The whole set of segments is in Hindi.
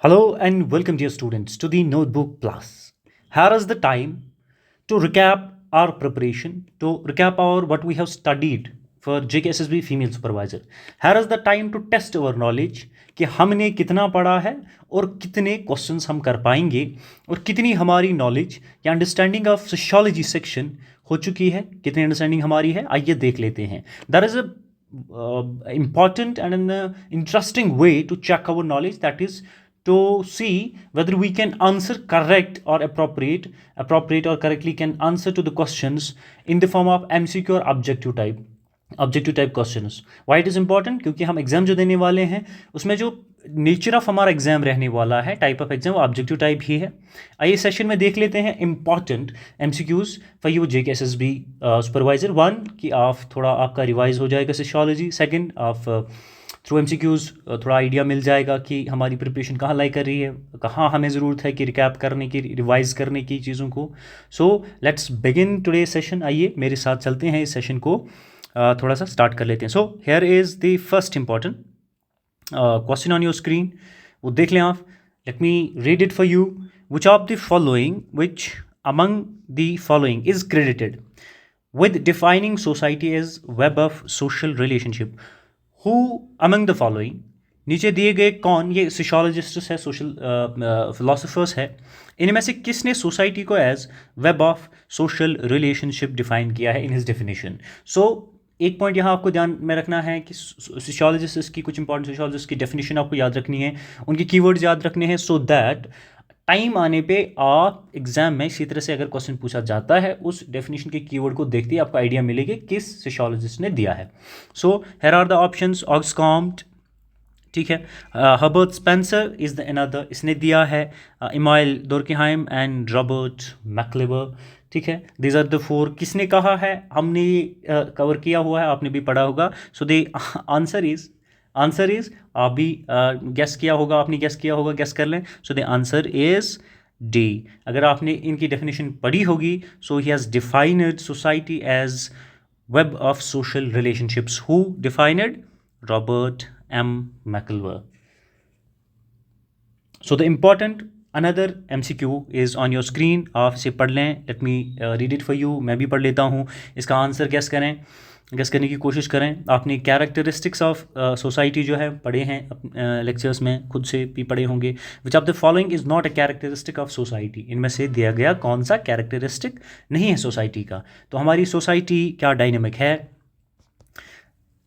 Hello and welcome, dear students, to the Notebook Plus. Here is the time to recap our preparation, to recap our what we have studied for JKSSB Female Supervisor. Here is the time to test our knowledge कि हमने कितना पढ़ा है और कितने क्वेश्चंस हम कर पाएंगे और कितनी हमारी नॉलेज या अंडरस्टैंडिंग ऑफ सोशियोलॉजी सेक्शन हो चुकी है, कितनी अंडरस्टैंडिंग हमारी है, आइए देख लेते हैं. That is a important and an interesting way to check our knowledge, that is to see whether we can answer correct or appropriate or correctly can answer to the questions in the form of MCQ or objective type questions. Why it is important? क्योंकि हम एग्जाम जो देने वाले हैं उसमें जो नेचर ऑफ हमारा एग्जाम रहने वाला है, टाइप ऑफ एग्जाम, वो ऑब्जेक्टिव टाइप ही है. आइए सेशन में देख लेते हैं important MCQs for you JKSSB supervisor. One कि आप थोड़ा आपका रिवाइज हो जाएगा सोशियोलॉजी. सेकंड, आप थ्रू MCQs थोड़ा आइडिया मिल जाएगा कि हमारी प्रिपरेशन कहाँ लाई कर रही है, कहाँ हमें ज़रूरत है कि रिकैप करने की, रिवाइज करने की चीज़ों को. So let's begin today session. आइए मेरे साथ चलते हैं, इस सेशन को थोड़ा सा स्टार्ट कर लेते हैं. So here is the first important question on your screen. वो देख लें आप. Late me read it for you. Which of the following, which among the following is credited with defining society as web of social relationship? Who among the following, नीचे दिए गए कौन, ये सोशोलॉजिस्ट है, सोशल फिलोसफर्स है, इनमें से किसने सोसाइटी को as web of social relationship define किया है इन हिज डेफिनेशन? सो एक पॉइंट यहाँ आपको ध्यान में रखना है कि सोशोलॉजिस्ट की, कुछ इंपॉर्टेंट सोशोलॉजिस्ट की डेफिनेशन आपको याद रखनी है, उनकी कीवर्ड्स याद रखने हैं, सो दैट टाइम आने पे आप एग्जाम में इसी तरह से अगर क्वेश्चन पूछा जाता है, उस डेफिनेशन के कीवर्ड को देखते ही आपको आइडिया मिलेगी किस सोशियोलॉजिस्ट ने दिया है. So here are the options. Auguste Comte, ठीक है. Herbert Spencer is the another, इसने दिया है. Emile Durkheim and Robert MacIver, ठीक है. These are the four. किसने कहा है, हमने कवर किया हुआ है, आपने भी पढ़ा होगा. सो द आंसर इज आप भी गेस किया होगा, आपने गेस किया होगा, गेस कर लें. So the answer is D. अगर आपने इनकी डेफिनेशन पढ़ी होगी, so he has defined society as web of social relationships. Who defined? Robert M. McIlver. So the important another MCQ is on your screen. आप इसे पढ़ लें. Let me read it for you. मैं भी पढ़ लेता हूँ. इसका आंसर गेस करें, गेस करने की कोशिश करें. आपने कैरेक्टरिस्टिक्स ऑफ सोसाइटी जो है पढ़े हैं लेक्चर्स में, खुद से भी पढ़े होंगे. Which of the following is not a characteristic of society? इनमें से दिया गया कौन सा कैरेक्टरिस्टिक नहीं है सोसाइटी का? तो हमारी सोसाइटी क्या डायनेमिक है?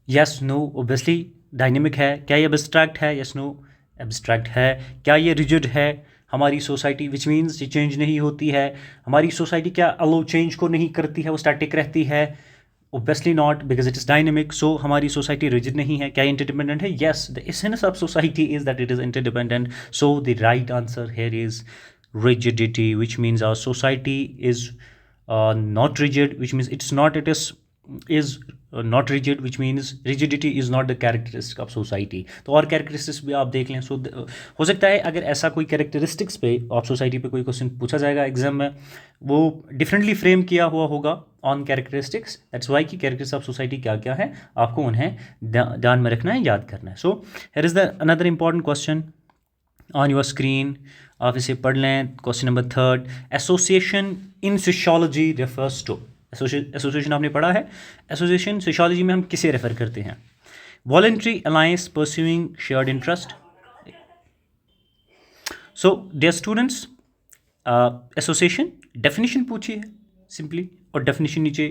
यस, नो, ओब्वियसली डायनेमिक है. क्या ये एब्स्ट्रैक्ट है? यस, नो, एब्स्ट्रैक्ट है. क्या ये रिजिड है हमारी सोसाइटी, विच मीन्स ये चेंज नहीं होती है? हमारी सोसाइटी क्या अलो चेंज को नहीं करती है, वो स्टैटिक रहती है? Obviously not, because it is dynamic. So हमारी सोसाइटी रिजिड नहीं है. क्या इंटरडिपेंडेंट है? Yes, the essence of society is that it is interdependent. So the right answer here is rigidity, which means our society is not rigid, which means it's not, it is not rigid, which means rigidity is not the characteristic of society. तो और कैरेक्टरिस्टिक्स भी आप देख लें. सो हो सकता है अगर ऐसा कोई कैरेक्टरिस्टिक्स पे आप सोसाइटी पे कोई क्वेश्चन पूछा जाएगा एग्जाम में, वो डिफरेंटली फ्रेम किया हुआ होगा ऑन कैरेक्टरिस्टिक्स. दैट्स वाई कि कैरेक्टरिस्टिक्स ऑफ सोसाइटी क्या क्या है, आपको उन्हें ध्यान में रखना है, याद करना है. So here is the another important question on your screen. आप इसे पढ़ लें. Question number third. Association in sociology refers to. Association आपने पढ़ा है. एसोसिएशन सोशियोलॉजी में हम किसे रेफर करते हैं? Voluntary alliance pursuing shared interest. So dear students, association definition पूछी है सिंपली, और डेफिनेशन नीचे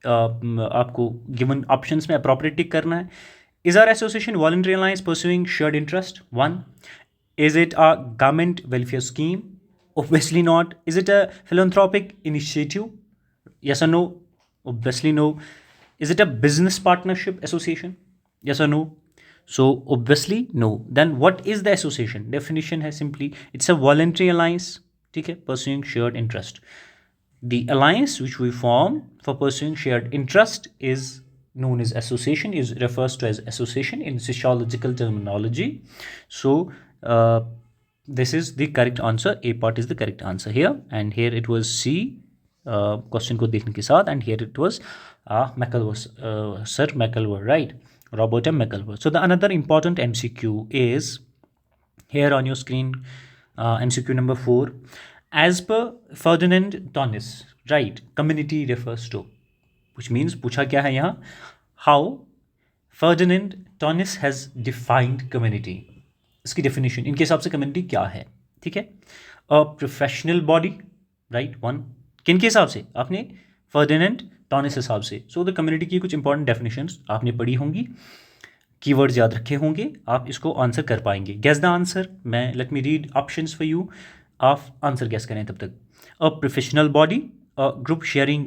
आपको गिवन ऑप्शंस में अप्रोप्रिएट टिक करना है. Is our association voluntary alliance pursuing shared interest? One. Is it a government welfare scheme? Obviously not. Is it a philanthropic initiative? Yes or no? Obviously no. Is it a business partnership association? Yes or no? So obviously no. Then what is the association? Definition है simply, it's a voluntary alliance, ठीक है, pursuing shared interest. The alliance which we form for pursuing shared interest is known as association, is refers to as association in sociological terminology. So this is the correct answer. A part is the correct answer here, and here it was C. Question को देखने के साथ, and here it was McIlver, Sir McIlver, right? Robert M. McIlver. So the another important MCQ is Here on your screen, MCQ number 4. As per Ferdinand Tonnes, right, community refers to, which means पूछा क्या है यहाँ, how Ferdinand Tonnes has defined community. इसकी definition, इनके हिसाब से community क्या है, ठीक है. A professional body, right, one. किन के हिसाब से? आपने Ferdinand Tonnes हिसाब से. So the community की कुछ important definitions आपने पढ़ी होंगी, कीवर्ड्स याद रखे होंगे, आप इसको आंसर कर पाएंगे. Guess the answer. मैं let me read options for you, आप आंसर गेस करें तब तक. A professional body, a group sharing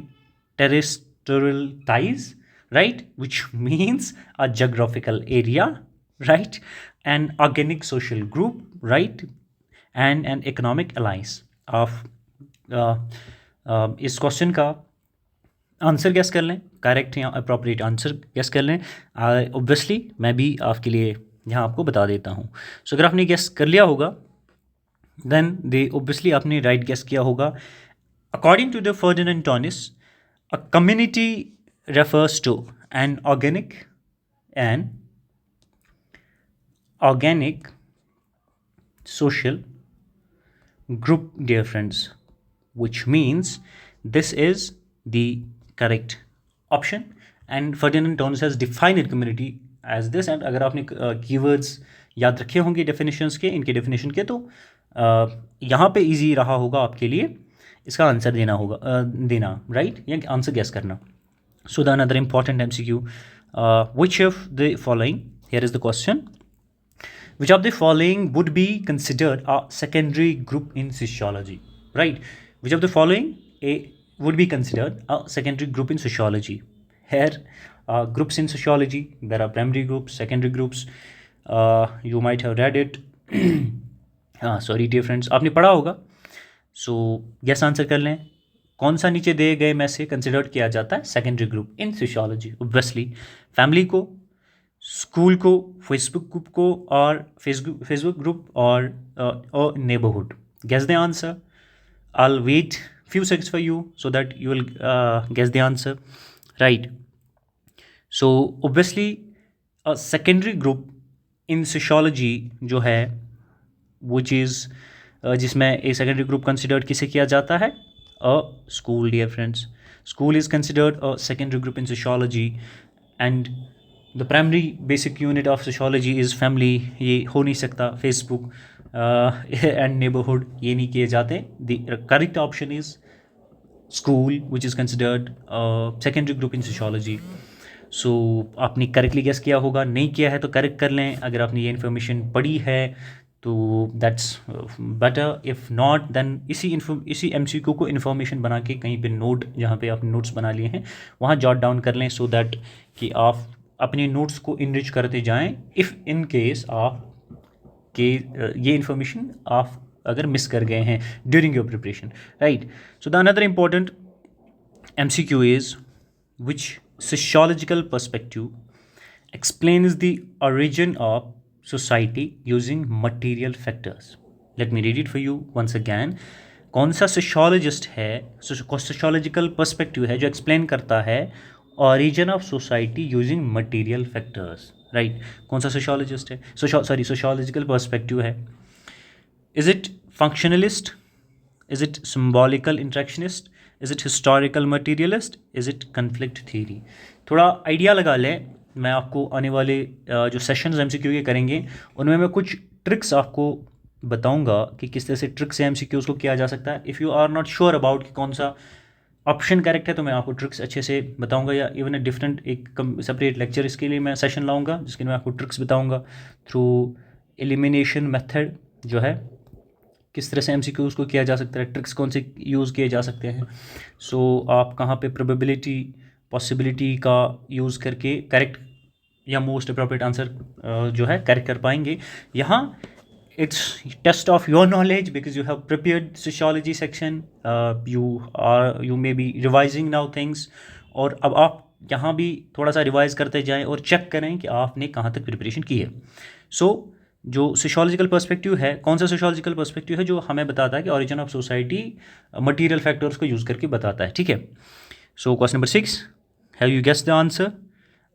terrestrial ties, right, which means a geographical area, right, an organic social group, right, and an economic alliance. आप इस क्वेश्चन का आंसर गेस कर लें, करेक्ट या अप्रोप्रिएट आंसर गेस कर लें. ऑब्वियसली मैं भी आपके लिए यहाँ आपको बता देता हूँ. सो अगर आपने गेस कर लिया होगा देन दे ऑब्वियसली आपने राइट गेस किया होगा. According to the Ferdinand Tonnies, a community refers to an organic social group, dear friends, which means this is the correct option. And Ferdinand Tönnies has defined community as this. And अगर आपने keywords याद रखे होंगे definitions के, इनके definition के, तो यहाँ पे easy रहा होगा आपके लिए इसका आंसर देना राइट, या आंसर गेस करना. So the another important MCQ, which of the following, here is the question, which of the following would be considered a secondary group in sociology, right? Which of the following would be considered a secondary group in sociology? Here, groups in sociology, there are primary groups, secondary groups. You might have read it. Sorry dear friends, आपने पढ़ा होगा. So guess आंसर कर लें. कौन सा नीचे दिए गए में से कंसिडर किया जाता है secondary group in sociology? Obviously family को, स्कूल को, फेसबुक ग्रुप को, और फेसबुक ग्रुप, और neighbourhood. Guess the answer. I'll wait few seconds for you so that you will guess the answer, right? So obviously a secondary group in sociology जो है, which is जिसमें a secondary group considered किसे किया जाता है? A school, dear friends. School is considered a secondary group in sociology, and the primary basic unit of sociology is family. ये हो नहीं सकता. Facebook and neighborhood ये नहीं किए जाते. The correct option is school, which is considered a secondary group in sociology. So आपने करेक्टली गेस किया होगा, नहीं किया है तो करेक्ट कर लें. अगर आपने ये इन्फॉर्मेशन पढ़ी है तो that's better. If not then इसी MCQ को इन्फॉर्मेशन बना के कहीं पे नोट, जहाँ पे आपने नोट्स बना लिए हैं वहाँ जॉट डाउन कर लें, सो दैट कि आप अपने नोट्स को इनरिच करते जाएं इफ़ इन केस आप के ये इन्फॉर्मेशन आप अगर मिस कर गए हैं during your preparation, right. So the another important MCQ is which sociological perspective explains the origin of society using material factors. Let me read it for you once again. कौन सा सोशोलॉजिस्ट है, सोशोलॉजिकल पर्सपेक्टिव है जो एक्सप्लेन करता है origin of society using material factors, right? कौन सा सोशोलॉजिस्ट है, सोशोलॉजिकल पर्सपेक्टिव है? Is it functionalist? Is it symbolical interactionist? Is it historical materialist? Is it conflict theory? थोड़ा आइडिया लगा लें. मैं आपको आने वाले जो सेशंस MCQ के करेंगे उनमें मैं कुछ ट्रिक्स आपको बताऊंगा कि किस तरह से ट्रिक्स से MCQs को किया जा सकता है. If you are not sure about कि कौन सा ऑप्शन करेक्ट है तो मैं आपको ट्रिक्स अच्छे से बताऊंगा, या इवन अ डिफरेंट एक सेपरेट लेक्चर इसके लिए मैं सेशन लाऊंगा जिसके मैं आपको ट्रिक्स बताऊंगा थ्रू एलिमिनेशन मेथड जो है, किस तरह से MCQs को किया जा सकता है, ट्रिक्स कौन से यूज़ किए जा सकते हैं. सो आप कहाँ पे प्रोबेबिलिटी पॉसिबिलिटी का यूज़ करके करेक्ट या मोस्ट अप्रोप्रिएट आंसर जो है करेक्ट कर पाएंगे. यहाँ it's test of your knowledge because you have prepared sociology section, you may be revising now things. और अब आप यहाँ भी थोड़ा सा रिवाइज करते जाएँ और चेक करें कि आपने कहाँ तक प्रिपरेशन की है. सो जो सोशोलॉजिकल पर्सपेक्टिव है, कौन सा सोशोलॉजिकल पर्सपेक्टिव है जो हमें बताता है कि origin of society material factors को यूज़ करके बताता है, ठीक है. So question number 6, have you guess the answer?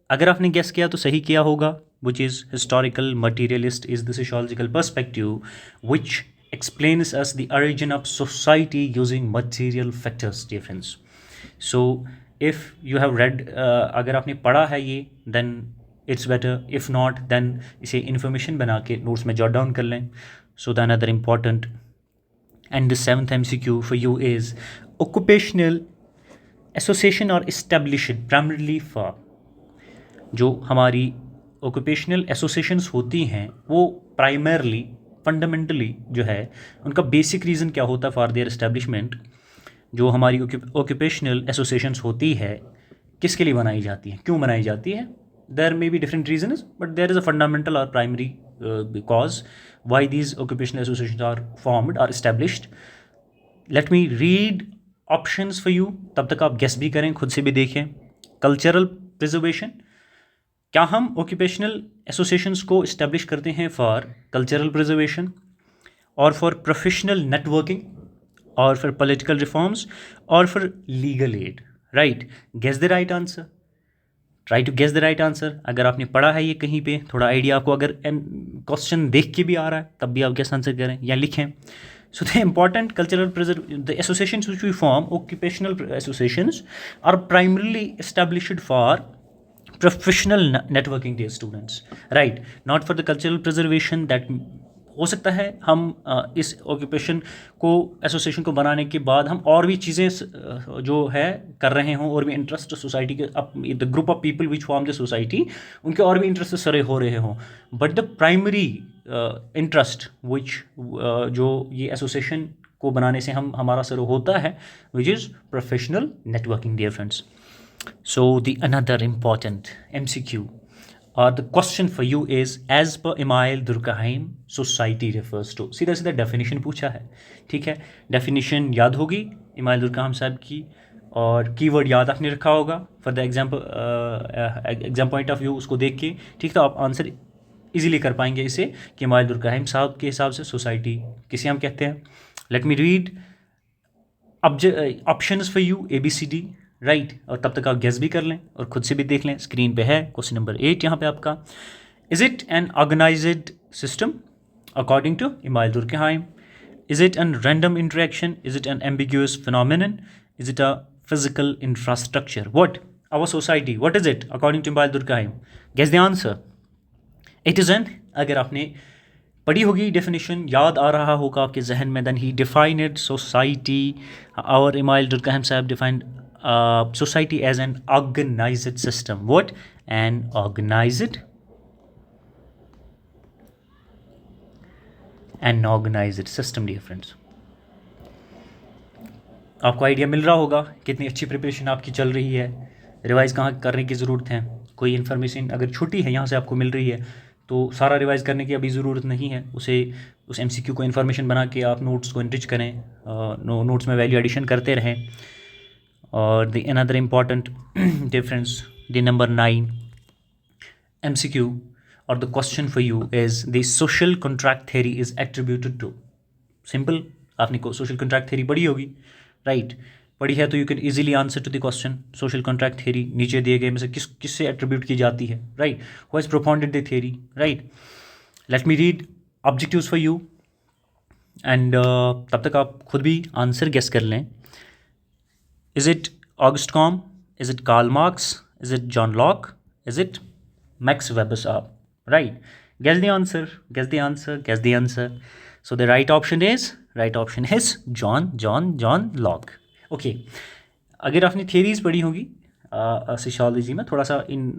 अगर आपने गेस किया तो सही किया होगा, which is historical. Materialist is the sociological perspective which explains us the origin of society using material factors, dear friends. So if you have read, अगर आपने पढ़ा है ये, then it's better. If not, then इसे information बना के notes में jot down कर लें. So the another important and the seventh MCQ for you is occupational association or established primarily for, जो हमारी occupational associations होती हैं वो primarily फंडामेंटली जो है उनका बेसिक रीज़न क्या होता है फॉर देयर एस्टेब्लिशमेंट, जो हमारी ऑक्यूपेशनल एसोसिएशंस होती है किसके लिए बनाई जाती है, क्यों बनाई जाती है. There may be different reasons but there is a fundamental और primary because why these occupational associations are formed और established. Let me read options for you, तब तक आप गेस भी करें, खुद से भी देखें. कल्चरल प्रिजर्वेशन, क्या हम ऑक्यूपेशनल एसोसिएशंस को इस्टेब्लिश करते हैं फॉर कल्चरल प्रिजर्वेशन और फॉर प्रोफेशनल नेटवर्किंग और फॉर पॉलिटिकल रिफॉर्म्स और for legal aid, right. Guess the right answer, try to guess the right answer. अगर आपने पढ़ा है ये कहीं पे, थोड़ा आइडिया आपको अगर क्वेश्चन देख के भी आ रहा है तब भी आप गेस आंसर करें या लिखें. So the important the associations which we form, occupational associations, are primarily established for professional networking day students, right, not for the cultural preservation. That हो सकता है हम इस ऑक्यूपेशन को एसोसिएशन को बनाने के बाद हम और भी चीज़ें जो है कर रहे हों, और भी इंटरेस्ट सोसाइटी के the group of people which form the society, उनके और भी इंटरेस्ट सरे हो रहे हों. But the primary interest which जो ये एसोसिएशन को बनाने से हमारा सर होता है, which is professional networking, dear friends. So the another important MCQ or the question for you is, as per Emile Durkheim, society refers to. सीधा सीधा डेफिनेशन पूछा है, ठीक है. डेफिनेशन याद होगी इमाइल दुर्कheim साहब की, और कीवर्ड याद आपने रखा होगा for the exam point of view, उसको देख के, ठीक, तो आप आंसर इजीली कर पाएंगे इसे कि इमाइल दुर्कheim साहब के हिसाब से सोसाइटी किसे हम कहते हैं. Late me read options for you, ABCD, right. और तब तक आप गेस भी कर लें और खुद से भी देख लें. स्क्रीन पे है क्वेश्चन नंबर 8 यहाँ पे आपका. Is it an organised system according to Emile Durkheim? Is it an random interaction? Is it an ambiguous phenomenon? Is it a physical infrastructure? What our society, what is it according to Emile Durkheim? Guess the answer. It is an, अगर आपने पढ़ी होगी डेफिनेशन, याद आ रहा होगा आपके जहन में, देन ही डिफाइंड सोसाइटी, और इमाइल दुर्कheim साहब defined society as an organized system. What? An organized system, dear friends. आपको आइडिया मिल रहा होगा कितनी अच्छी प्रिपरेशन आपकी चल रही है. रिवाइज़ कहाँ करने की ज़रूरत है, कोई इन्फॉर्मेशन अगर छोटी है यहाँ से आपको मिल रही है तो सारा रिवाइज़ करने की अभी ज़रूरत नहीं है. उस MCQ को इन्फॉर्मेशन बना के आप नोट्स को इनरिच करें, नोट्स में वैल्यू एडिशन करते रहें. Or the another important difference, the number 9 MCQ or the question for you is, the social contract theory is attributed to. Simple, आपने को social contract theory पढ़ी होगी, right? पढ़ी है तो you can easily answer to the question. social contract theory नीचे दिए गए में से किससे attribute की जाती है, right? Who has propounded the theory, right? Let me read objectives for you and तब तक आप खुद भी आंसर गेस कर लें. Is it Auguste Comte? Is it Karl Marx? Is it John Locke? Is it Max Weber साहब? Right. Guess the answer. Guess the answer. Guess the answer. So the right option is John Locke. Okay. अगर आपने theories पढ़ी होगी सोशियोलॉजी में, थोड़ा सा इन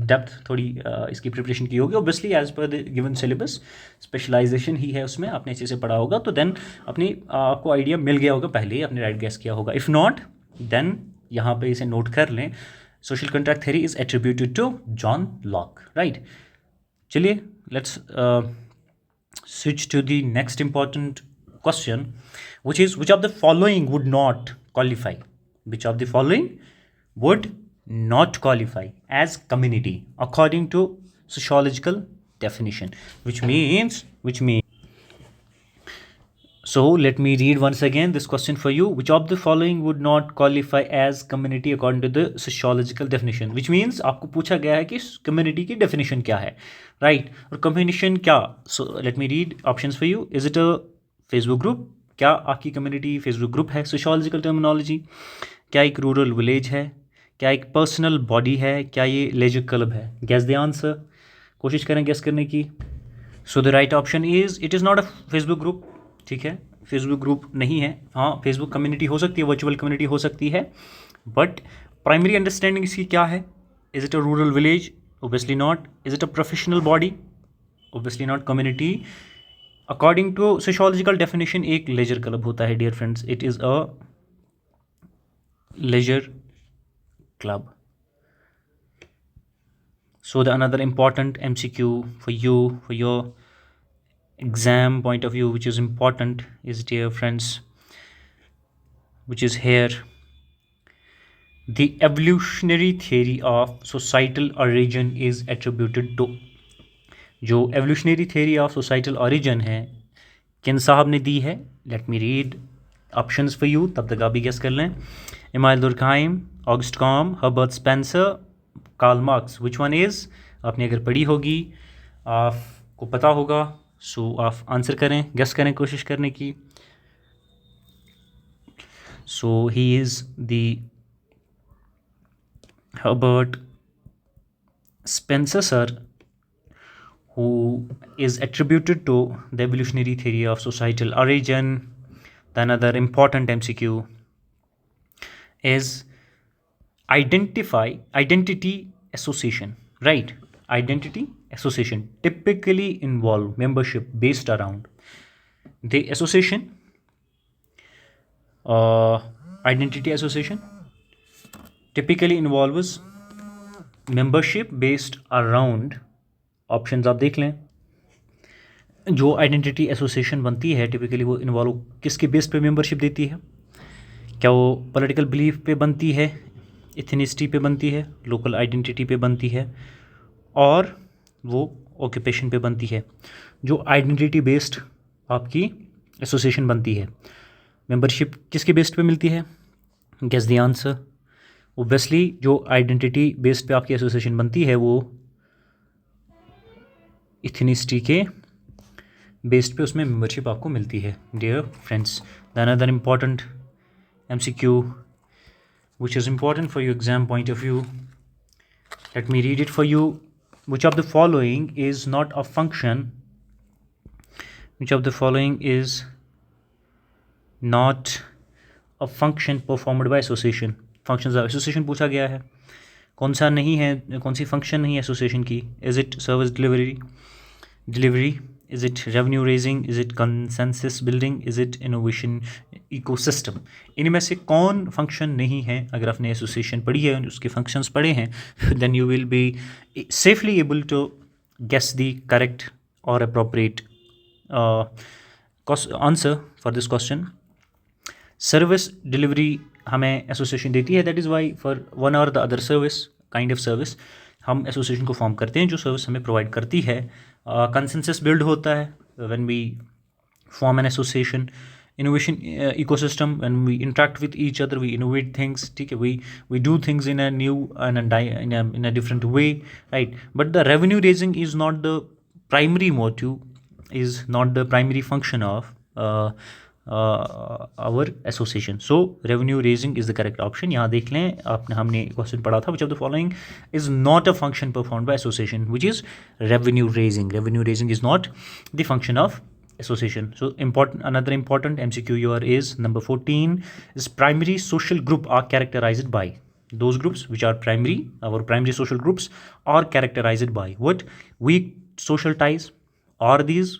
डेप्थ थोड़ी इसकी प्रिपरेशन की होगी, obviously as per the given syllabus, specialisation ही है उसमें, आपने अच्छे से पढ़ा होगा, तो देन आपको आइडिया मिल गया होगा, पहले ही आपने राइट गेस किया होगा. इफ़ नॉट देन यहाँ पे इसे नोट कर लें, social contract theory is attributed to John Locke, right. चलिए let's switch to the next important question, which is, which of the following would not qualify? Which of the following would not qualify as community according to sociological definition? Which means So let me read once again this question for you. Which of the following would not qualify as community according to the sociological definition? Which means आपको पूछा गया है कि community की definition क्या है, right? और communication क्या? So let me read options for you. Is it a Facebook group? क्या आपकी community Facebook group है? Sociological terminology. क्या एक rural village है? क्या एक personal body है? क्या ये leisure club है? Guess the answer. कोशिश करें guess करने की. So the right option is it is not a Facebook group. ठीक है, फेसबुक ग्रुप नहीं है. हाँ, फेसबुक कम्युनिटी हो सकती है, वर्चुअल कम्युनिटी हो सकती है, बट प्राइमरी अंडरस्टैंडिंग इसकी क्या है? Is it a rural village? Obviously not. Is it a professional body? Obviously not. Community according to sociological definition एक लेजर क्लब होता है dear friends. It is a leisure club. So the another important MCQ for you, for your exam point of view, which is important, is dear friends, which is here. The evolutionary theory of societal origin is attributed to. जो evolutionary theory of societal origin है, किन साहब ने दी है? Let me read options for you, तब तक आप भी guess कर लें. Emile Durkheim, Auguste Comte, Herbert Spencer, Karl Marx. Which one is? आपने अगर पढ़ी होगी, आपको पता होगा, सो आप आंसर करें, गेस करें, कोशिश करने की. So he is the Herbert Spencer sir, who is attributed to the evolutionary theory of societal origin. The another important MCQ is identity association, right? Identity association typically involve membership based around the association. Identity association typically involves membership based around. Options आप देख लें. जो आइडेंटिटी एसोसिएशन बनती है टिपिकली वो इन्वॉल्व किसके बेस पे मेंबरशिप देती है? क्या वो पॉलिटिकल बिलीफ पे बनती है, इथनिसिटी पे बनती है, लोकल आइडेंटिटी पे बनती है, और वो ऑक्यूपेशन पे बनती है? जो आइडेंटिटी बेस्ड आपकी एसोसिएशन बनती है, मेंबरशिप किसके बेस्ड पे मिलती है? Guess the answer. ओब्वियसली जो आइडेंटिटी बेस्ड पे आपकी एसोसिएशन बनती है वो इथनिसिटी के बेस्ड पे उसमें मेंबरशिप आपको मिलती है dear friends. The another important MCQ which is important for your exam point of view, let me read it for you. Which of the following is not a function? Which of the following is not a function performed by association? functions of association पूछा गया है, कौन सा नहीं है, कौन सी फंक्शन नहीं है एसोसिएशन की? Is it service delivery? Is it revenue raising? Is it consensus building? Is it innovation ecosystem? इनमें से कौन फंक्शन नहीं है? अगर आपने एसोसिएशन पढ़ी है, उसके फंक्शंस पढ़े हैं, then you will be safely able to guess the correct और appropriate answer for this question. Service delivery हमें एसोसिएशन देती है, that is why for one और the other service kind of service हम एसोसिएशन को फॉर्म करते हैं जो सर्विस हमें प्रोवाइड करती है. कंसेंसस बिल्ड होता है when we form an association. Innovation ecosystem, when we interact with each other we innovate things. ठीक है, we do things in a new in a different way, right? But the revenue raising is not the primary motive, is not the primary function of our association. So revenue raising is the correct option. यहाँ देख लें, आपने हमने क्वेश्चन पढ़ा था, which of the following is not a function performed by association, which is revenue raising. Revenue raising is not the function of association. So another important MCQ here is number 14 is primary social group are characterized by. Those groups which are primary, our primary social groups are characterized by what? Weak social ties. Are these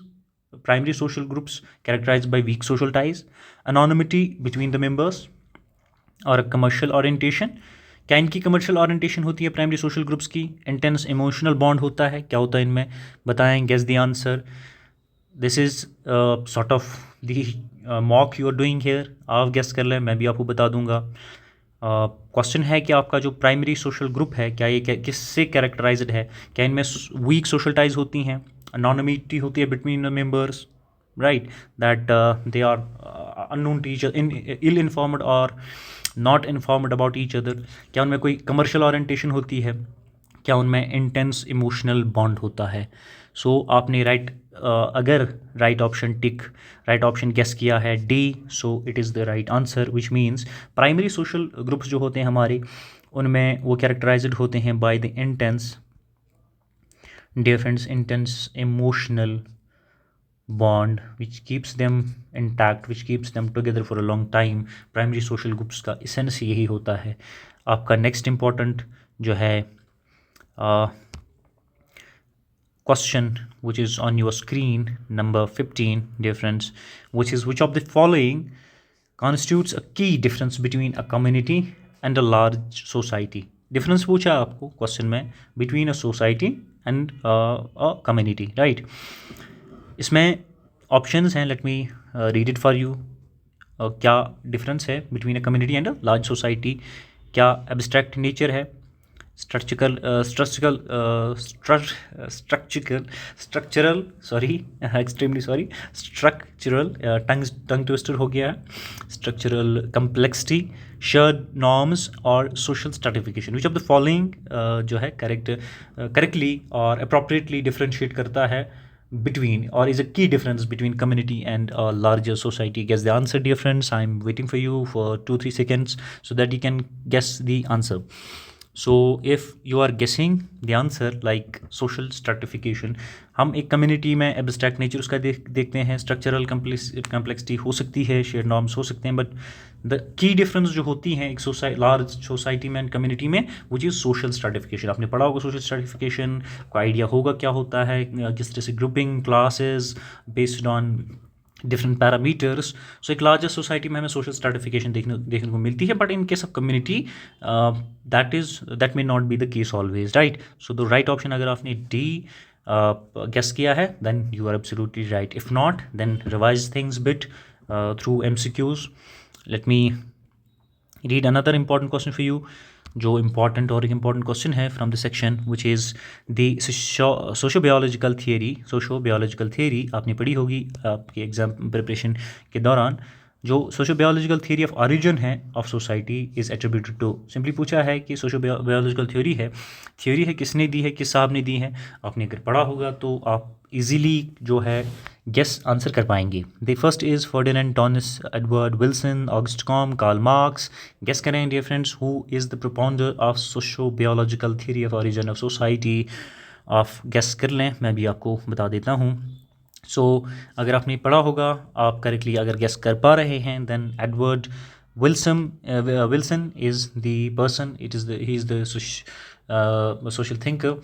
primary social groups characterized by weak social ties, anonymity between the members, और commercial orientation? क्या इनकी commercial orientation होती है प्राइमरी सोशल ग्रुप्स की? intense emotional bond होता है? क्या होता है इनमें? बताएं, guess the answer. This is sort of the mock you are doing here. आप guess कर लें, मैं भी आपको बता दूंगा. क्वेश्चन है कि आपका जो प्राइमरी सोशल ग्रुप है क्या ये किससे कैरेक्टराइज्ड है? क्या इनमें वीक सोशल टाइज होती हैं, अनोनिमिटी होती है between the members, right? That they are unknown to each other, ill informed or not informed about each other. क्या उनमें कोई कमर्शियल ओरिएंटेशन होती है, क्या उनमें इंटेंस इमोशनल बॉन्ड होता है? सो आपने राइट, अगर right option tick, right option guess किया है D, so it is the right answer, which means primary social groups जो होते हैं हमारे, उनमें वो कैरेक्टराइज्ड होते हैं by the intense, dear friends, intense emotional bond which keeps them intact, which keeps them together for a long time. Primary social groups का इसेंस यही होता है. आपका नेक्स्ट इम्पॉर्टेंट जो है question which is on your screen, number 15, dear friends, which is which of the following constitutes a key difference between a community and a large society? Difference पूछा है आपको क्वेश्चन में, between a society and a community, right? इसमें ऑप्शंस हैं, late me read it for you. क्या डिफरेंस है between a community and a large society? क्या एब्स्ट्रैक्ट नेचर है, structural structural sorry, extremely sorry, structural tongue twister हो गया है, स्ट्रक्चरल कम्प्लेक्सिटी, शेयर्ड नॉर्म्स और social stratification? Which of the following जो है करेक्टली और अप्रोप्रिएटली डिफ्रेंशिएट करता है between, or is a key difference between community and a larger society? Guess the answer, dear friends. I'm waiting for you for 2-3 seconds so that you can guess the answer. So if you are guessing the answer like social stratification, हम एक कम्युनिटी में एब्स्ट्रैक्ट नेचर उसका देखते हैं, स्ट्रक्चरल कम्प्लेक्सिटी हो सकती है, शेयर नॉर्म्स हो सकते हैं, बट द की डिफरेंस जो होती हैं एक लार्ज सोसाइटी में एंड कम्युनिटी में, वो चीज़ सोशल स्ट्रैटिफिकेशन. आपने पढ़ा होगा सोशल स्ट्रैटिफिकेशन, को आइडिया होगा क्या होता है, किस तरह से grouping classes based on different parameters. So एक लार्जर सोसाइटी में हमें सोशल स्ट्रैटिफिकेशन देखने को मिलती है, but in case of community that may not be the case always, right? So the right option अगर आपने डी गेस किया है, then you are absolutely right. If not, then revise things bit through MCQs. Let me read another important question for you. जो इम्पॉर्टेंट और एक इम्पॉर्टेंट क्वेश्चन है from the section which is the sociobiological theory. Sociobiological theory आपने पढ़ी होगी आपके एग्जाम प्रिपरेशन के दौरान. जो सोशोबायोलॉजिकल थियरी ऑफ ऑरिजिन है of society is attributed to. Simply पूछा है कि सोशोबायोलॉजिकल थियरी है किसने दी है, किस साहब ने दी है. आपने अगर पढ़ा होगा तो आप इजीली जो है गेस आंसर कर पाएंगे. The first is Ferdinand Tonnies Edward Wilson, Auguste Comte, Karl Marx. Guess करें dear friends, who is the propounder of sociobiological theory of origin of society? आप गेस कर लें, मैं भी आपको बता देता हूँ. सो अगर आपने पढ़ा होगा, आप करेक्टली अगर गेस कर पा रहे हैं, then Edward Wilson is the person, he is the social thinker,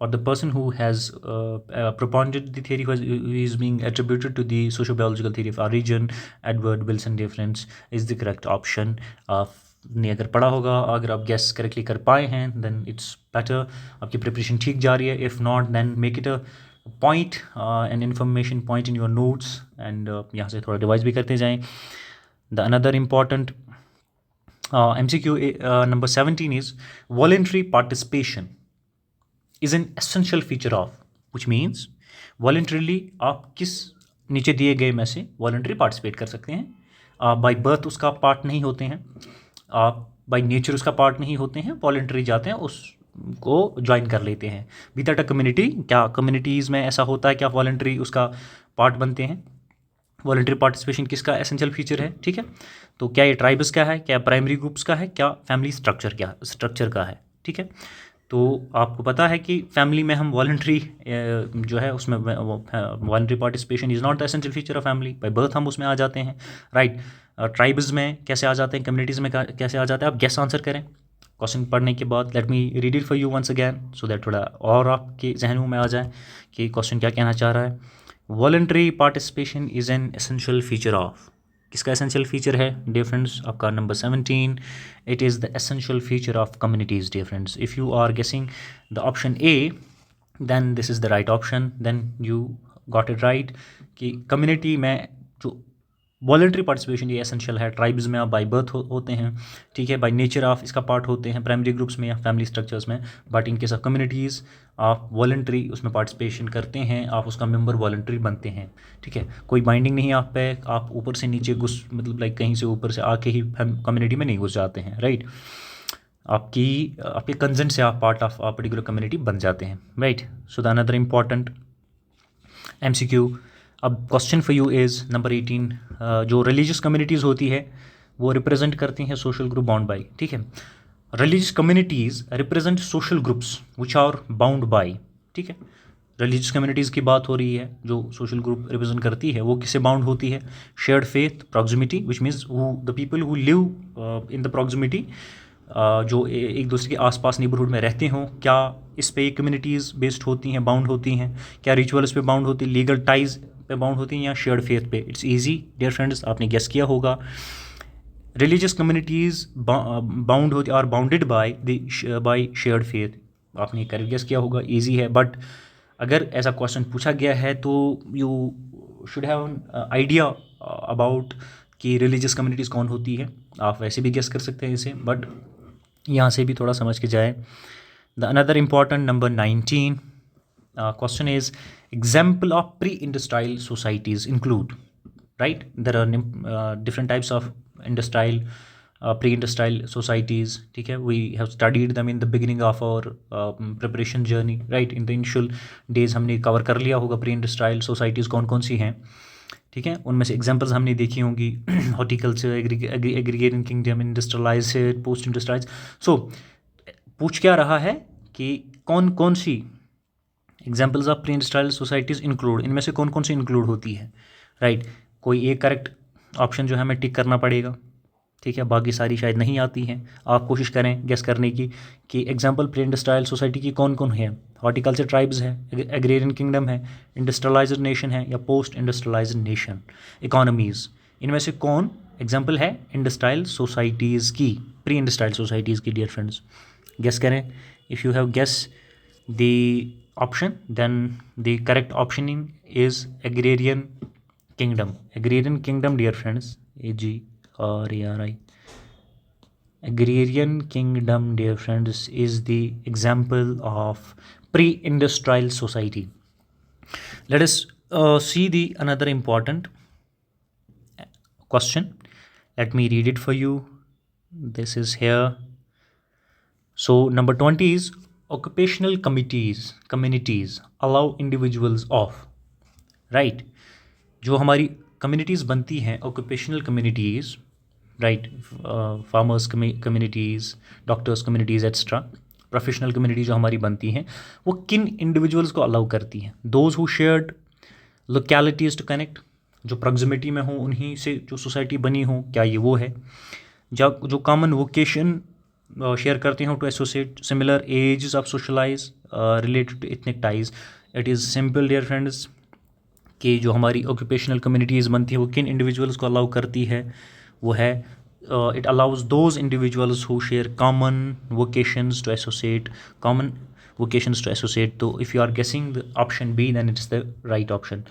or the person who has propounded the theory, who is being attributed to the sociobiological theory of origin. Edward Wilson, dear friends, is the correct option. ने अगर पढ़ा होगा, अगर आप गेस करेक्टली कर पाए हैं, देन इट्स बेटर, आपकी प्रिपरेशन ठीक जा रही है. If not, then make it a point and information point in your notes, and यहाँ से थोड़ा रिवाइज भी करते जाएँ. The another important MCQ number 17 is voluntary participation is an essential feature of, which means voluntarily आप किस नीचे दिए गए में से voluntary participate कर सकते हैं. बाई बर्थ उसका पार्ट नहीं होते हैं, आप बाई नेचर उसका पार्ट नहीं होते हैं, वॉलंटरी जाते हैं, उसको ज्वाइन कर लेते हैं. विद दैट अ कम्युनिटी, क्या कम्युनिटीज़ में ऐसा होता है कि आप वॉलंटरी उसका पार्ट बनते हैं? वॉलंटरी पार्टिसिपेशन किसका एसेंशियल फीचर है? ठीक है, तो क्या ये ट्राइब्स का है, क्या प्राइमरी ग्रुप्स का है, क्या फैमिली स्ट्रक्चर का है? ठीक है, तो आपको पता है कि फैमिली में हम वॉलंटरी जो है उसमें voluntary participation is not the essential feature of family, by birth हम उसमें आ जाते हैं, राइट? ट्राइब्स में कैसे आ जाते हैं, कम्युनिटीज़ में कैसे आ जाते हैं? आप गेस आंसर करें क्वेश्चन पढ़ने के बाद. Let me read it for you once again so that थोड़ा और आपके जहनों में आ जाए कि क्वेश्चन क्या कहना चाह रहा है. Voluntary participation is an essential feature of, किसका एसेंशियल फीचर है डियर फ्रेंड्स? आपका number 17, it is the essential feature of communities dear friends. If you are guessing the option A, then this is the right option, then you got it right कि कम्युनिटी में जो वॉलंटरी पार्टिसिपेशन ये एसेंशियल है। ट्राइब्स में आप बाई बर्थ होते हैं, ठीक है, बाई नेचर आप इसका पार्ट होते हैं, प्राइमरी ग्रुप्स में या फैमिली स्ट्रक्चर्स में, but in case of communities आप वॉलंटरी उसमें पार्टिसिपेशन करते हैं, आप उसका मेंबर वॉलंटरी बनते हैं, ठीक है। कोई बाइंडिंग नहीं आप पे, आप ऊपर से नीचे घुस मतलब लाइक कहीं से ऊपर से आके ही कम्युनिटी में नहीं घुस जाते हैं, राइट। आपके कंसेंट से आप पार्ट ऑफ पर्टिकुलर कम्युनिटी बन जाते हैं, right. So the another important MCQ। अब question for you is number 18। जो रिलीजियस कम्युनिटीज़ होती है वो रिप्रेजेंट करती हैं सोशल ग्रुप बाउंड बाई, ठीक है। Religious communities represent social groups which are bound by, ठीक है। रिलीजियस कम्युनिटीज़ की बात हो रही है, जो सोशल ग्रुप रिप्रेजेंट करती है वो किससे बाउंड होती है? Shared faith, proximity, which means the people who live in the proximity, जो एक दूसरे के आसपास नेबरहुड में रहते हों, क्या इस पे कम्युनिटीज़ बेस्ड होती हैं, बाउंड होती हैं? क्या रिचुअल्स पे बाउंड होती है, लीगल टाइज पे बाउंड होती हैं, या शेयर्ड फेथ पे? इट्स ईजी डियर फ्रेंड्स, आपने गेस किया होगा। रिलीजियस कम्युनिटीज़ बाउंड होती are bounded by shared faith, आपने करेक्ट गेस किया होगा, ईजी है। बट अगर ऐसा क्वेश्चन पूछा गया है तो you should have an idea about कि रिलीजियस कम्युनिटीज़ कौन होती है। आप वैसे भी गेस कर सकते हैं इसे, बट यहाँ से भी थोड़ा समझ के जाए। The another important number 19 question is example of pre-industrial societies include, right? There are different types of industrial pre-industrial societies, ठीक है। We have studied them in the beginning of our preparation journey, right? In the initial days हमने कवर कर लिया होगा pre-industrial societies कौन कौन सी हैं, ठीक है। उनमें से एग्जांपल्स हमने देखी होंगी, horticulture, agrarian kingdom, industrialised, post industrialised. So पूछ क्या रहा है कि कौन कौन सी examples of pre industrial societies include, इनमें से कौन कौन सी इंक्लूड होती है, राइट। कोई एक करेक्ट ऑप्शन जो है हमें टिक करना पड़ेगा, ठीक है। बाकी सारी शायद नहीं आती हैं, आप कोशिश करें गेस करने की कि एग्जाम्पल प्री इंडस्ट्रियल सोसाइटी की कौन कौन है। हॉर्टिकल्चर ट्राइब्स है, एग्रेरियन किंगडम है, इंडस्ट्रियलाइज्ड नेशन है, या पोस्ट इंडस्ट्रियलाइज्ड नेशन इकोनॉमीज़, इनमें से कौन एग्जाम्पल है इंडस्ट्रियल सोसाइटीज़ की, प्री इंडस्ट्रियल सोसाइटीज़ की? डियर फ्रेंड्स गेस करें। If you have guess the option, then the correct optioning is agrarian kingdom. Agrarian kingdom, dear friends, AGRARI, agrarian kingdom, dear friends, is the example of pre-industrial society. Let us see the another important question. Let me read it for you. This is here. So number 20 is occupational communities allow individuals of, right। जो हमारी कम्युनिटीज़ बनती हैं occupational communities, right, farmers communities, doctors communities extra, professional community जो हमारी बनती हैं वो किन इंडिविजुअल्स को अलाउ करती हैं? Those who shared localities to connect, जो प्रॉक्सिमिटी में हो उन्हीं से जो सोसाइटी बनी हो, क्या ये वो है? जो कॉमन वोकेशन शेयर करते हो to associate, similar ages of socialize related to ethnic ties. It is simple dear friends कि जो हमारी ऑक्यूपेशनल कम्युनिटीज़ बनती है वो किन इंडिविजुअल्स को अलाउ करती है? वो है it allows those individuals who share common vocations to associate, common vocations to associate. So if you are guessing the option B, then it's the right option.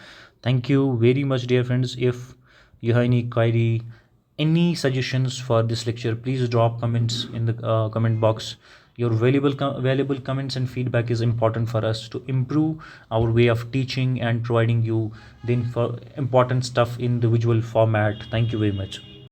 Thank you very much, dear friends. If you have any query, any suggestions for this lecture, please drop comments in the comment box. Your valuable comments and feedback is important for us to improve our way of teaching and providing you the important stuff in the visual format. Thank you very much.